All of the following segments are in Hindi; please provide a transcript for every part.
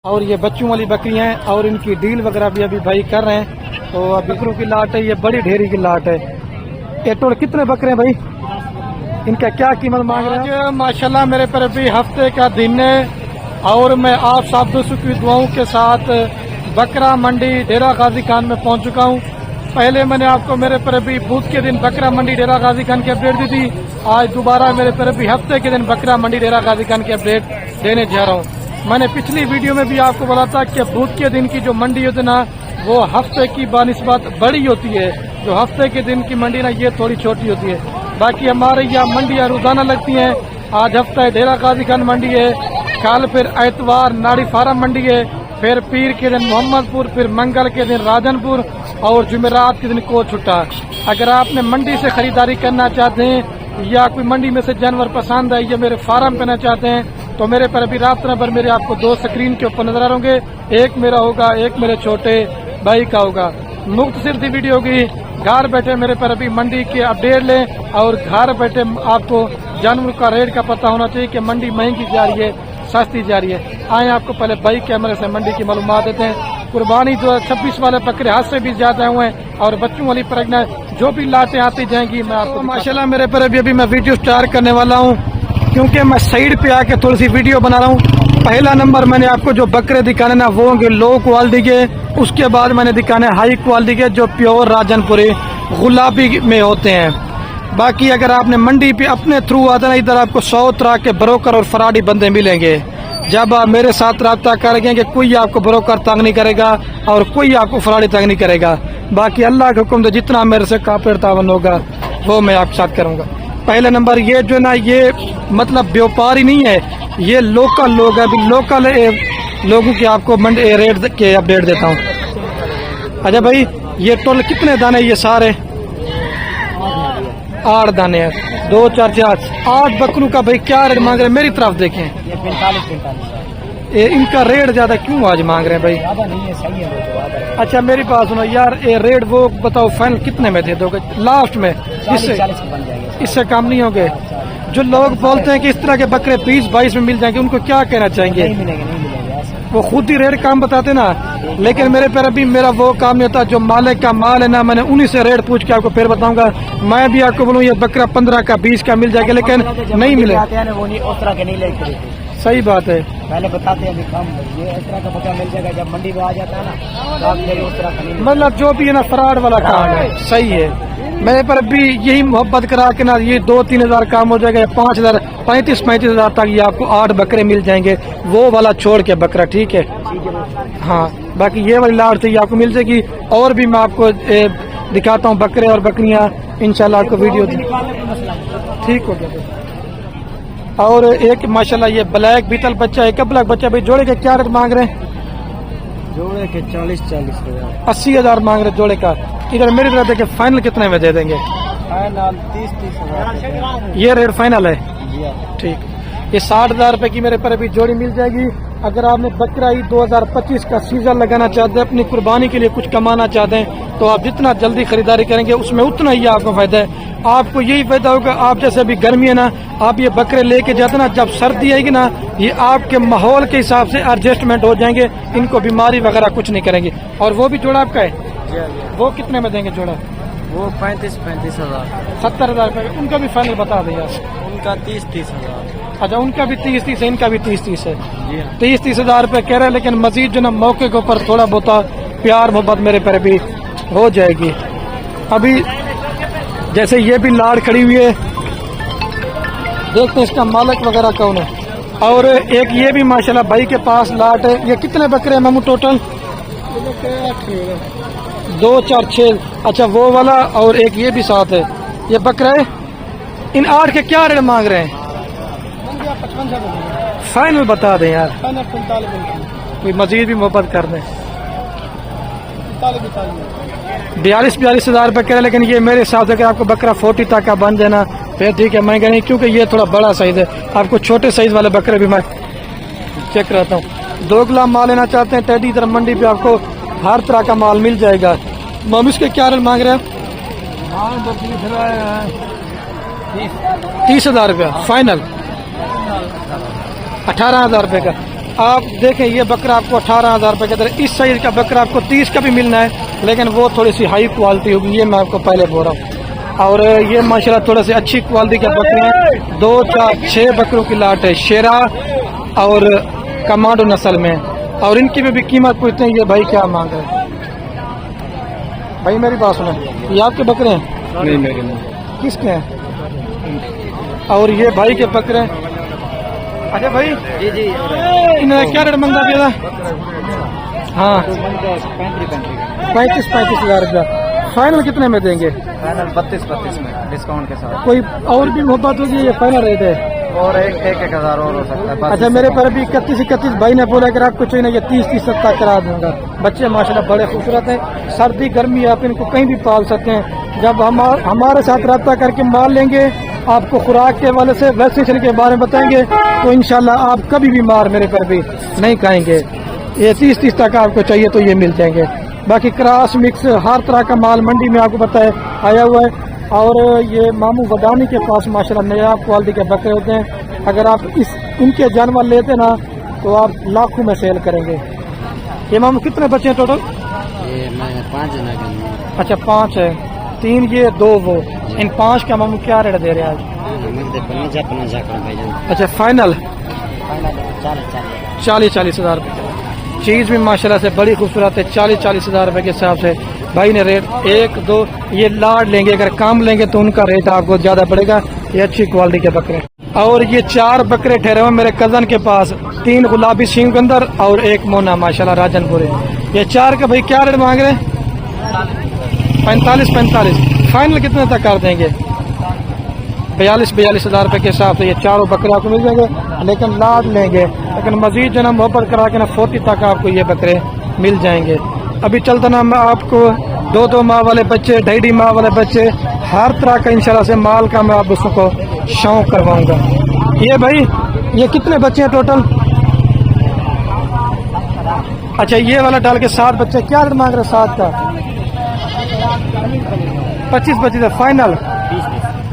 और ये बच्चों वाली बकरियां हैं और इनकी डील वगैरह भी अभी भाई कर रहे हैं। तो अब बकरों की लाट है, ये बड़ी ढेरी की लाट है। ये टोटल कितने बकरे हैं भाई, इनका क्या कीमत मांग रहे हैं? माशाल्लाह मेरे पर अभी हफ्ते का दिन है और मैं आप सब दोस्तों की दुआओं के साथ बकरा मंडी डेरा गाजी खान में पहुंच चुका हूं। पहले मैंने आपको मेरे पर अभी बुध के दिन बकरा मंडी डेरा गाजी खान की अपडेट दी थी। आज दोबारा मेरे पर अभी हफ्ते के दिन बकरा मंडी डेरा गाजी खान की अपडेट देने जा रहा हूं। मैंने पिछली वीडियो में भी आपको बोला था कि बुध के दिन की जो मंडी होती है ना, वो हफ्ते की बानिस्बत बड़ी होती है। जो हफ्ते के दिन की मंडी ना, ये थोड़ी छोटी होती है। बाकी हमारे यहाँ मंडियाँ रोजाना लगती हैं। आज हफ्ता डेरा गाजी खान मंडी है, कल फिर एतवार नाड़ी फार्म मंडी है, फिर पीर के दिन मोहम्मदपुर, फिर मंगल के दिन राजनपुर और जुमेरात के दिन कोटछुट्टा। अगर आपने मंडी से खरीदारी करना चाहते हैं या कोई मंडी में से जानवर पसंद है या मेरे फार्म करना चाहते हैं तो मेरे पर अभी रात नंबर मेरे आपको दो स्क्रीन के ऊपर नजर आ होंगे। एक मेरा होगा, एक मेरे छोटे भाई का होगा। मुफ्त सिर्फ वीडियो होगी। घर बैठे मेरे पर अभी मंडी के अपडेट लें और घर बैठे आपको जानवर का रेट का पता होना चाहिए कि मंडी महंगी जा रही है, सस्ती जा रही है। आए आपको पहले बाइक कैमरे से मंडी की मालूमात देते हैं। कुर्बानी जो 26 वाले बकरे हाथ से भी ज्यादा हुए हैं और बच्चों वाली प्रेगनेंट जो भी लाटें आती जाएंगी मैं आपको माशाल्लाह मेरे पर अभी मैं वीडियो स्टार्ट करने वाला हूँ, क्योंकि मैं साइड पे आके थोड़ी सी वीडियो बना रहा हूँ। पहला नंबर मैंने आपको जो बकरे दिखाने ना वो होंगे लो क्वालिटी के, उसके बाद मैंने दिखाने हाई क्वालिटी के जो प्योर राजनपुरी गुलाबी में होते हैं। बाकी अगर आपने मंडी पे अपने थ्रू आता ना, इधर आपको 100 तरह के ब्रोकर और फराडी बंदे मिलेंगे। जब आप मेरे साथ रब्ता करेंगे कि कोई आपको ब्रोकर तंग नहीं करेगा और कोई आपको फराडी तंग नहीं करेगा। बाकी अल्लाह के हुक्म से जितना मेरे से काफिर तावन होगा वो मैं आपके साथ करूँगा। पहला नंबर ये जो ना, ये मतलब व्यापारी नहीं है, ये लोकल लोग है। अभी लोकल लोगों की आपको मंडी रेट के अपडेट देता हूँ। अच्छा भाई, ये टोटल कितने दाने? ये सारे 8 दाने हैं। 2 4 4 8 बकरों का भाई क्या रेट मांग रहे हैं? मेरी तरफ देखें, ये 45 इनका रेट ज्यादा क्यों आज मांग रहे हैं भाई? ज्यादा नहीं है, सही है। अच्छा मेरी बात सुनो यार, ये रेट वो बताओ फाइनल कितने में दे दोगे लास्ट में? इससे 40 बन जाएगा, इससे कम नहीं होंगे? जो लोग बोलते हैं कि इस तरह के बकरे 20-22 में मिल जाएंगे, उनको क्या कहना चाहेंगे? नहीं मिलेगा, नहीं मिलेगा ऐसा। वो खुद ही रेट काम बताते ना, लेकिन मेरे पर अभी मेरा वो काम नहीं होता। जो मालिक का माल है ना, मैंने उन्हीं से रेट पूछ के आपको फिर बताऊंगा। मैं भी आपको बोलूँ ये बकरा 15 का 20 का मिल जाएगा, लेकिन नहीं मिले। वो नहीं उस तरह के नहीं लेते, सही बात है, पहले बताते हैं कम ये इस तरह का बकरा मिल जाएगा। जब मंडी में आ जाता है ना तो आप उस तरह का नहीं, मतलब जो भी है ना फ्रॉड वाला काम है। सही है, मेरे पर अभी यही मोहब्बत करा के ना ये 2-3 हजार काम हो जाएगा, 5,000 35 हजार तक ये आपको 8 बकरे मिल जाएंगे, वो वाला छोड़ के बकरा। ठीक है हाँ, बाकी ये वाली लाट से आपको मिल जाएगी। और भी मैं आपको दिखाता हूँ बकरे और बकरियाँ इंशाल्लाह आपको वीडियो ठीक हो गया। और एक माशाल्लाह ये ब्लैक बीटल बच्चा है, ब्लैक बच्चा भाई जोड़े के क्या रेट मांग रहे हैं? जोड़े के 40 हजार 80 हजार मांग रहे जोड़े का। इधर मेरी तरफ देखे फाइनल कितने में दे देंगे? फाइनल 30 हजार ये रेट फाइनल है। ठीक, ये 60 हजार रुपए की मेरे पर अभी जोड़ी मिल जाएगी। अगर आपने बकरा ईद 2025 का सीजन लगाना चाहते हैं, अपनी कुर्बानी के लिए कुछ कमाना चाहते हैं, तो आप जितना जल्दी खरीदारी करेंगे उसमें उतना ही आपको फायदा है। आपको यही फायदा होगा, आप जैसे अभी गर्मी है ना, आप ये बकरे लेके जाते ना, जब सर्दी आएगी ना, ये आपके माहौल के हिसाब से एडजस्टमेंट हो जाएंगे, इनको बीमारी वगैरह कुछ नहीं करेंगे। और वो भी जोड़ा आपका है, वो कितने में देंगे जोड़ा? वो 35 हजार 70 हजार रुपये। उनका भी फाइनल बता दें यार। उनका 30 हजार। अच्छा, उनका भी 30 है, इनका भी 30 है। 30 हजार रुपये कह रहे हैं, लेकिन मजीद जो ना मौके के ऊपर थोड़ा बहुत प्यार मोहब्बत मेरे पर भी हो जाएगी। अभी जैसे ये भी लाड़ खड़ी हुई है, देखते हैं इसका मालिक वगैरह कौन है। और एक ये भी माशाल्लाह भाई के पास लाट है। ये कितने बकरे हैं मामू टोटल? 2 4 6। अच्छा वो वाला और एक ये भी साथ है, ये बकरा है। इन 8 के क्या रेट मांग रहे हैं? फाइनल बता दें यार, कोई मजीद भी मोहब्बत कर दें। 42 हजार रुपये कह रहे हैं, लेकिन ये मेरे हिसाब से अगर आपको बकरा 40 तक का बन जाना फिर ठीक है, महंगा नहीं, क्योंकि ये थोड़ा बड़ा साइज है। आपको छोटे साइज वाले बकरे भी मैं चेक कराता हूँ। 2 किलो माल लेना चाहते हैं टेडी, इधर मंडी पे आपको हर तरह का माल मिल जाएगा। माम इसके क्या रेट मांग रहे हैं? 30 हजार रुपया फाइनल। 18 हजार रुपये का आप देखें ये बकरा आपको 18,000 रुपये के अंदर, इस साइज का बकरा आपको 30 का भी मिलना है, लेकिन वो थोड़ी सी हाई क्वालिटी होगी, ये मैं आपको पहले बोल रहा हूँ। और ये माशाल्लाह थोड़े से अच्छी क्वालिटी के बकरे हैं, 2, 4, 6 बकरों की लाट है, शेरा और कमांडो नस्ल में। और इनकी भी कीमत पूछते हैं, ये भाई क्या मांग रहे हैं। भाई मेरी बात सुने, ये आपके बकरे हैं? नहीं मेरे नहीं। किसके हैं? और ये भाई के बकरे हैं? अच्छा भाई जी जी इन्होंने क्या रेट मांगा दिया था? हाँ 35 हज़ार रुपया। फाइनल कितने में देंगे? फाइनल 32 में डिस्काउंट के साथ। कोई और भी मोहब्बत होगी, ये फाइनल रेट है? और एक हज़ार और हो सकता है। अच्छा मेरे पर भी 31 भाई ने बोला कि आपको चाहिए ना, ये 30 तक करा दूंगा। बच्चे माशाल्लाह बड़े खूबसूरत हैं, सर्दी गर्मी आप इनको कहीं भी पाल सकते हैं। जब हमारे साथ रब्ता करके माल लेंगे, आपको खुराक के वाले से वैक्सीनेशन के बारे में बताएंगे, तो इंशाल्लाह आप कभी भी मार मेरे पर भी नहीं खाएंगे। ये 30 तक आपको चाहिए तो ये मिल जाएंगे। बाकी क्रॉस मिक्स हर तरह का माल मंडी में आपको पता है आया हुआ है। और ये मामू वदानी के पास माशाल्लाह नया क्वालिटी के बकरे होते हैं। अगर आप इनके जानवर लेते ना तो आप लाखों में सेल करेंगे। ये मामू कितने बच्चे हैं टोटल? ये मैं 5 जना। अच्छा 5 है, 3 ये 2 वो। इन 5 का मामू क्या रेट दे रहे हैं आज? अच्छा फाइनल 40 हज़ार रुपये। चीज़ भी माशाल्लाह से बड़ी खूबसूरत है, 40 हज़ार रुपये के हिसाब से भाई ने रेट। 1, 2 ये लाड लेंगे, अगर काम लेंगे तो उनका रेट आपको ज़्यादा पड़ेगा। ये अच्छी क्वालिटी के बकरे। और ये 4 बकरे ठहरे हुए मेरे कज़न के पास, 3 गुलाबी सिंह के अंदर और 1 मोना माशाल्लाह राजनपुरी। ये 4 का भाई क्या रेट मांग रहे हैं? 45। फाइनल कितने तक कर देंगे? 42 हज़ार रुपये के हिसाब से ये चारों बकरे आपको मिल जाएंगे, लेकिन लाड लेंगे। लेकिन मजीद जो ना मोहब्बत करा के ना 40 तक आपको ये बकरे मिल जाएंगे। अभी चलता ना मैं आपको 2 माह वाले बच्चे, 2.5 माह वाले बच्चे, हर तरह का इंशाल्लाह से माल का मैं आप दोस्तों को शौक करवाऊंगा। ये भाई ये कितने बच्चे हैं टोटल? अच्छा ये वाला डाल के 7 बच्चे, क्या रेट मांग रहे 7 का? 25 है फाइनल।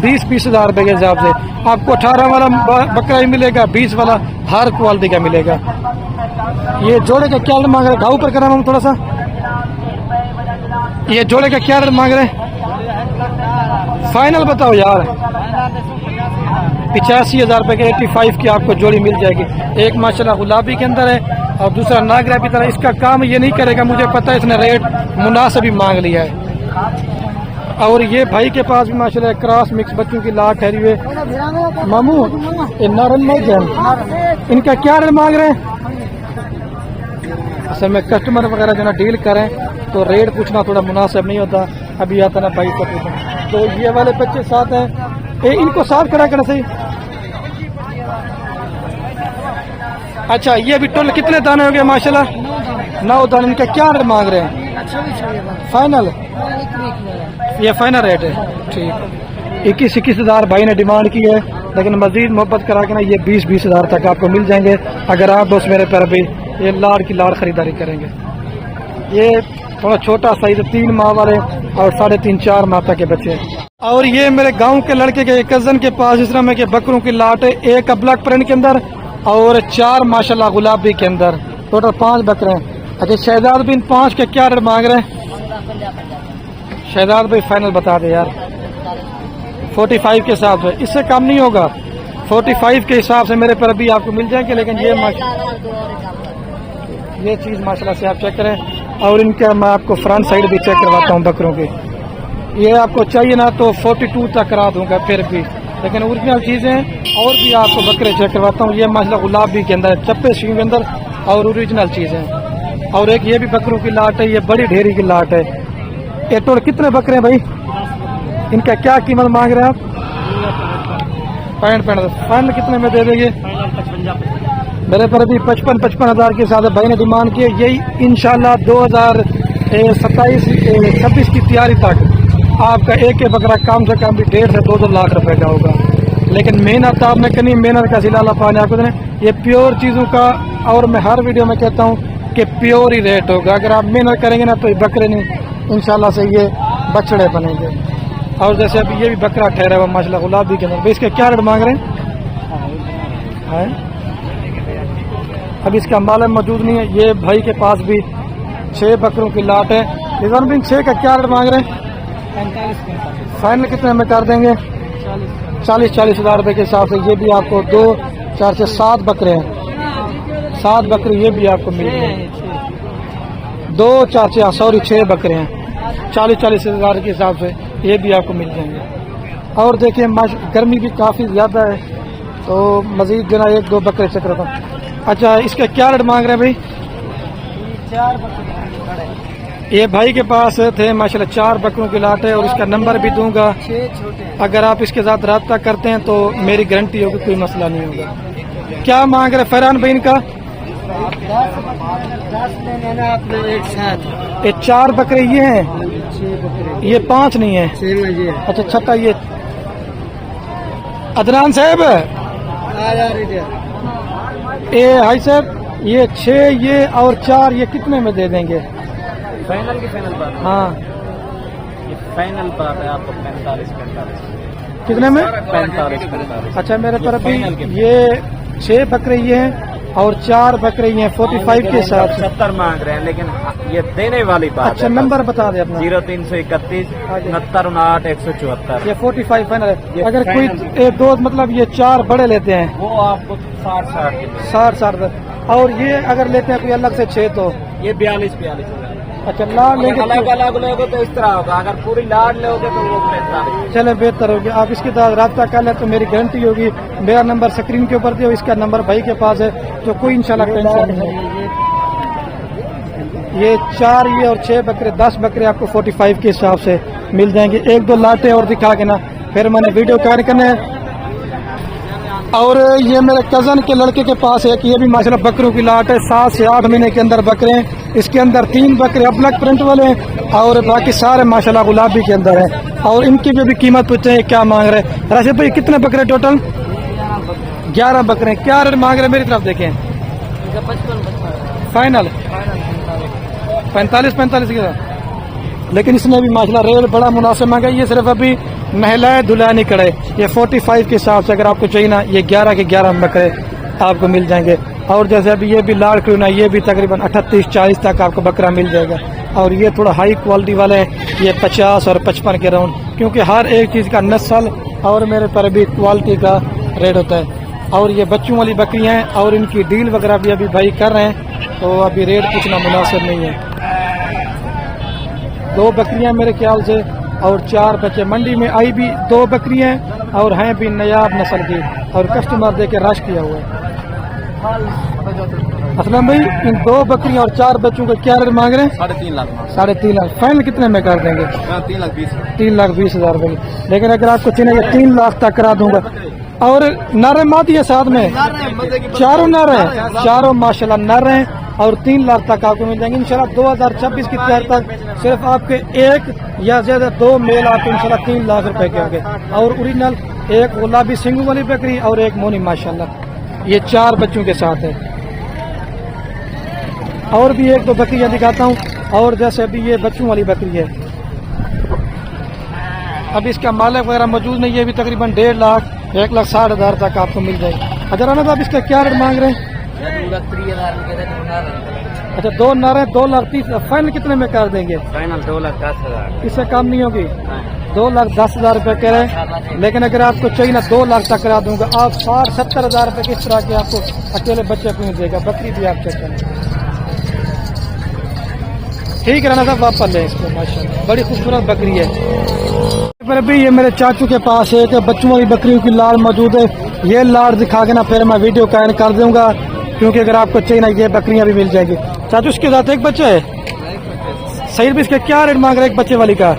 20 हज़ार रुपये के हिसाब से आपको 18 वाला बकरा ही मिलेगा, 20 वाला हर क्वालिटी का मिलेगा। ये जोड़े का क्या रेट मांग रहे? घाव पर करा थोड़ा सा। ये जोड़े का क्या रेट मांग रहे? फाइनल बताओ यार। 85 हज़ार रुपये के 85 की आपको जोड़ी मिल जाएगी। एक माशाल्लाह गुलाबी के अंदर है और दूसरा नागरा की तरह। इसका काम ये नहीं करेगा, मुझे पता है, इसने रेट मुनासिब ही मांग लिया है। और ये भाई के पास भी माशाल्लाह क्रॉस मिक्स बच्चों की लाट ठहरी हुई है। मामू ये नारन नहीं जैन, इनका क्या रेट मांग रहे हैं? असल में कस्टमर वगैरह जो ना डील करें तो रेट पूछना थोड़ा मुनासिब नहीं होता। अभी आता ना भाई को पूछना। तो ये वाले बच्चे 7 हैं, इनको 7 करा करना सही। अच्छा ये अभी टोटल कितने दाने हो गए माशाल्लाह? 9 दाने। इनका क्या रेट मांग रहे हैं? फाइनल ये फाइनल रेट है। ठीक 21 हज़ार भाई ने डिमांड की है, लेकिन मजीद मोहब्बत करा के ना ये 20 हज़ार तक आपको मिल जाएंगे अगर आप दोस्त मेरे पर भी ये लाड़ की लाड़ खरीदारी करेंगे। ये थोड़ा छोटा साइज 3 माह वाले और 3.5-4 माह तक के बच्चे हैं। और ये मेरे गांव के लड़के के कज़न के पास इस तरह में के बकरों की लाट है, 1 ब्लैक प्रिंट के अंदर और 4 माशाल्लाह गुलाबी के अंदर, टोटल 5 बकरे हैं। अच्छा शहजाद बिन 5 के क्या रेट मांग रहे हैं? शहजाद भाई फाइनल बता दे यार। 45 के हिसाब से, इससे कम नहीं होगा। 45 के हिसाब से मेरे पर अभी आपको मिल जाएंगे, लेकिन ये चीज़ माशाल्लाह से आप चेक करें। और इनका मैं आपको फ्रंट साइड भी चेक करवाता हूँ बकरों की। ये आपको चाहिए ना तो 42 तक करा दूंगा फिर भी, लेकिन ओरिजिनल चीज़ें और भी आपको बकरे चेक करवाता हूँ। ये माशाल्लाह गुलाबी के अंदर, चप्पे सींग के अंदर और ओरिजिनल चीज़ें। और एक ये भी बकरों की लाट है, ये बड़ी ढेरी की लाट है। ये टोटल कितने बकरे हैं भाई? इनका क्या कीमत मांग रहे हैं आप? 65। फाइनल कितने में दे देंगे? मेरे पर अभी 55 हज़ार के साथ भाई ने डिमांड की है। यही इंशाल्लाह 2027-26 की तैयारी तक आपका एक बकरा कम से कम भी 1.5 से 2 लाख रुपए का होगा। लेकिन मेहनत आपने करनी, मेहनत का सिला पाने आपको देने। ये प्योर चीज़ों का, और मैं हर वीडियो में कहता हूँ कि प्योर ही रेट होगा। अगर आप मेहनत करेंगे ना तो ये बकरे नहीं इंशाल्लाह से ये बछड़े बनेंगे। और जैसे अभी ये भी बकरा ठहरा हुआ माशाल्लाह गुलाबी के अंदर, इसके क्या रेट मांग रहे हैं? अभी इसका मालक मौजूद नहीं है। ये भाई के पास भी 6 बकरों की लाट है। निजाम बिन 6 का क्या रेट मांग रहे हैं? 45 फाइनल कितने में कर देंगे? 40 हज़ार रुपये के हिसाब से। ये भी आपको 2 4 से 7 बकरे हैं। 7 बकरे ये भी आपको मिल जाएंगे। 2 4 से सॉरी 6 बकरे हैं। 40 हज़ार के हिसाब से ये भी आपको मिल जाएंगे। और देखिए गर्मी भी काफ़ी ज़्यादा है, तो मज़ीद जो ना 1-2 बकरे चक्र था। अच्छा, इसका क्या रेट मांग रहे हैं भाई? 4 बकरे। ये भाई के पास थे माशाल्लाह 4 बकरों की लाट है, और इसका नंबर भी दूंगा। 6 छोटे। अगर आप इसके साथ रब्ता करते हैं तो मेरी गारंटी होगी, कोई मसला नहीं होगा। क्या मांग रहे फरहान भाई इनका? 10 लेना आपने एक साथ। ये 4 बकरे ये हैं, 6 बकरे। ये 5 नहीं है। 6 में ये अच्छा छठा ये अदनान साहब ये हाई साहब, ये 6 ये और 4 ये कितने में दे देंगे? फाइनल की फाइनल बात। हाँ, ये फाइनल बात है आपको 45। कितने में? 45। अच्छा, मेरे तरफ भी ये 6 बकरे ये हैं और 4 बकरे ये हैं 45 के साथ। 70 मांग रहे हैं, लेकिन ये देने वाली बात अच्छा, है। नंबर बता दे अपना। 0331 69 174। ये 45 फाइनल है। ये अगर कोई फाइनल। एक दो मतलब ये 4 बड़े लेते हैं वो आपको 60 60 और ये अगर लेते हैं कोई अलग से 6 तो ये 42 अच्छा लाड लेंगे अलग अलग लोगे तो इस तरह होगा, अगर पूरी लाड लोगे तो वो 45। चले बेहतर होगी। आप इसके साथ रब्ता कर लें तो मेरी गारंटी होगी। मेरा नंबर स्क्रीन के ऊपर दिया, इसका नंबर भाई के पास है, तो कोई इंशाल्लाह टेंशन नहीं है। ये 4 ये और 6 बकरे 10 बकरे आपको 45 के हिसाब से मिल जाएंगे। 1-2 लाटें और दिखा के ना फिर मैंने वीडियो कवर करने हैं। और ये मेरे कज़न के लड़के के पास है कि ये भी माशाल्लाह बकरों की लाट है। 7 से 8 महीने के अंदर बकरे हैं। इसके अंदर 3 बकरे अबलग प्रिंट वाले हैं और बाकी सारे माशाल्लाह गुलाबी के अंदर है। और इनकी भी कीमत पूछते हैं क्या मांग रहे हैं। राशिद भाई कितने बकरे टोटल? 11 बकरे। क्या रेट मांग रहे हैं? मेरी तरफ देखें। 55 फाइनल 45 के साथ। लेकिन इसने भी माशाल्लाह रेट बड़ा मुनासिब मांगा। ये सिर्फ अभी महिलाएं दुल्हन कड़े। ये 45 के हिसाब से अगर आपको चाहिए ना, ये 11 के 11 बकरे आपको मिल जाएंगे। और जैसे अभी ये भी लाड़ क्यों ना, ये भी तकरीबन 38-40 तक आपको बकरा मिल जाएगा। और ये थोड़ा हाई क्वालिटी वाले हैं, ये 50 और 55 के राउंड, क्योंकि हर एक चीज़ का नस्ल और मेरे पर भी क्वालिटी का रेट होता है। और ये बच्चों वाली बकरियाँ हैं और इनकी डील वगैरह भी अभी भाई कर रहे हैं, तो अभी रेट पूछना मुनासिब नहीं है। 2 बकरियाँ मेरे ख्याल से और 4 बच्चे। मंडी में आई भी 2 बकरियाँ और हैं भी नयाब नस्ल की, और कस्टमर दे के रश किया हुआ है। असलम भाई, इन 2 बकरियाँ और 4 बच्चों का क्या रेट मांग रहे हैं? 3.5 लाख। 3.5 लाख। फाइनल कितने में कर देंगे? 3,20,000 रुपये। लेकिन अगर आपको चाहिए ये 3 लाख तक करा दूंगा। और नर मादी है साथ में, चारों नर हैं, चारों माशाल्लाह नर हैं और 3 लाख तक आपको मिल जाएंगे इंशाल्लाह। 2026 की तैयार तक सिर्फ आपके 1 या ज्यादा 2 मेल आपको इंशाल्लाह 3 लाख रुपए के होंगे। और ओरिजिनल 1 गुलाबी सिंगू वाली बकरी और 1 मोनी माशाल्लाह, ये 4 बच्चों के साथ है। और भी 1-2 बकरियां दिखाता हूँ। और जैसे अभी ये बच्चों वाली बकरी है, अभी इसका मालिक वगैरह मौजूद नहीं है। भी तकरीबन 1.5 लाख 1,60,000 तक आपको मिल जाएगी। अच्छा राना साहब, इसका क्या रेट मांग रहे हैं? अच्छा, 2 नर है, 2,30,000। फाइनल कितने में कर देंगे? फाइनल 2,10,000। इससे कम नहीं होगी? 2,10,000 रुपए कह रहे हैं। लेकिन अगर आपको चाहिए ना 2 लाख तक करा दूंगा। आप 60-70 रुपए किस तरह के आपको अकेले बच्चे को मिल जाएगा। बकरी भी आप चेक करें। ठीक है राना साहब, वापस लें इसको। माशाल्लाह बड़ी खूबसूरत बकरी है। पर अभी ये मेरे चाचू के पास है कि बच्चों वाली बकरियों की लाड़ मौजूद है। ये लाड़ दिखा के ना फिर मैं वीडियो कायम कर दूंगा, क्योंकि अगर आपको चाहिए ना ये बकरियां भी मिल जाएगी। चाचू इसके साथ 1 बच्चा है। सही भी इसका क्या रेट मांग रहे हैं 1 बच्चे वाली का?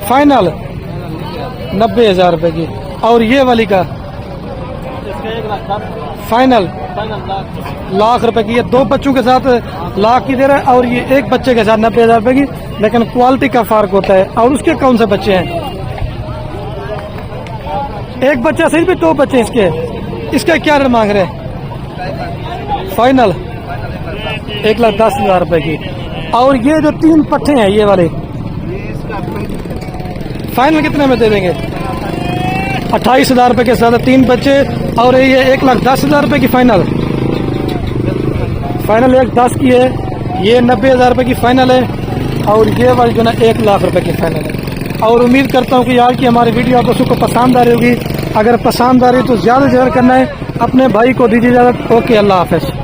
फाइनल 90,000 रुपए की। और ये वाली का फाइनल लाख रुपए की। ये 2 बच्चों के साथ लाख की दे रहा है और ये 1 बच्चे के साथ 90,000 रुपए की। लेकिन क्वालिटी का फर्क होता है। और उसके कौन से बच्चे हैं? 1 बच्चा सही भी 2 बच्चे इसके। इसका क्या रेट मांग रहे हैं? फाइनल 1,10,000 रुपए की। और ये जो 3 पट्टे हैं ये वाले, फाइनल कितने में दे देंगे? 28,000 रुपए के साथ 3 बच्चे और ये 1,10,000 रुपए की फाइनल। फाइनल 1,10 की है, ये 90,000 रुपये की फाइनल है और ये वाली जो ना 1,00,000 रुपये की फाइनल है। और उम्मीद करता हूँ कि आज की हमारी वीडियो आप दोस्तों को पसंद आ रही होगी। अगर पसंद आ रही तो ज़्यादा से ज़्यादा करना है, अपने भाई को दीजिए इजाज़त। ओके, अल्लाह हाफ़िज़।